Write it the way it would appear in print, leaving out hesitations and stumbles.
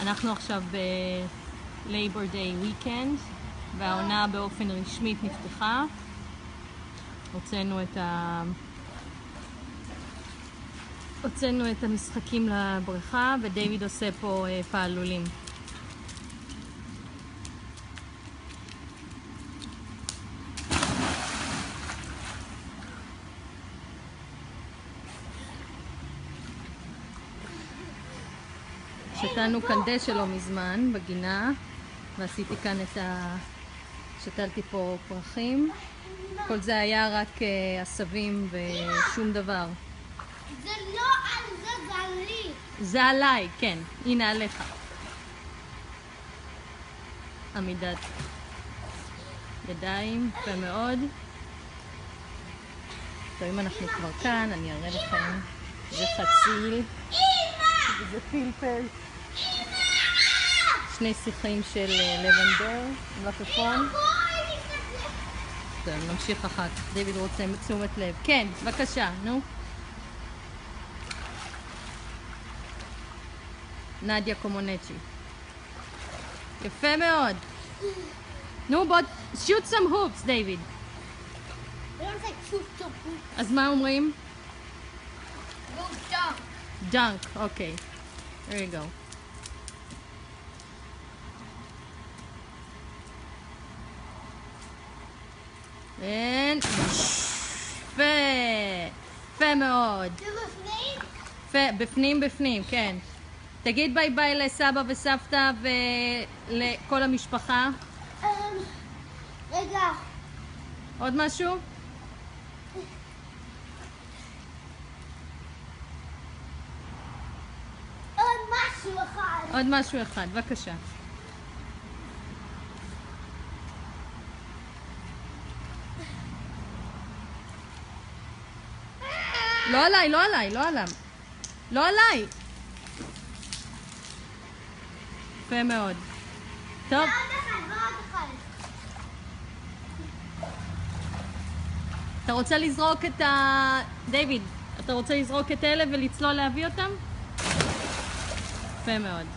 אנחנו עכשיו ב-Labor Day Weekend, והעונה באופן רשמית נפתחה. הוצאנו את המשחקים לבריכה, ודייוויד עושה פה פעלולים. שתלנו כאן דשא לא מזמן בגינה, ועשיתי כאן שתלתי פה פרחים. כל זה היה רק עשבים ושום דבר. זה לא על זה, זה עלי. זה עליי, כן. הנה עליך. עמידת ידיים, יפה מאוד. טוב, אם אנחנו כבר כאן, אני אראה לכם. זה חציל. וזה פלפל. שני שיחים של לבנדר, מלפפון. טוב, נמשיך אחר כך. דיוויד רוצה תשומת לב. כן, בבקשה, נו. נדיה קומונצ'י. יפה מאוד. נו, בוא, shoot some hoops, דיוויד. אז מה אומרים? Go dunk. Dunk, okay. There you go. And יפה מאוד. זה בפנים? בפנים, כן. תגיד ביי ביי לסבא וסבתא ולכל המשפחה. רגע. עוד משהו? עוד משהו אחד, בבקשה. לא עליי, לא עליי, לא עליי. לא עליי. יפה מאוד. טוב. אתה רוצה לזרוק את דיוויד, אתה רוצה לזרוק את אלה ולצלול להביא אותם? יפה מאוד.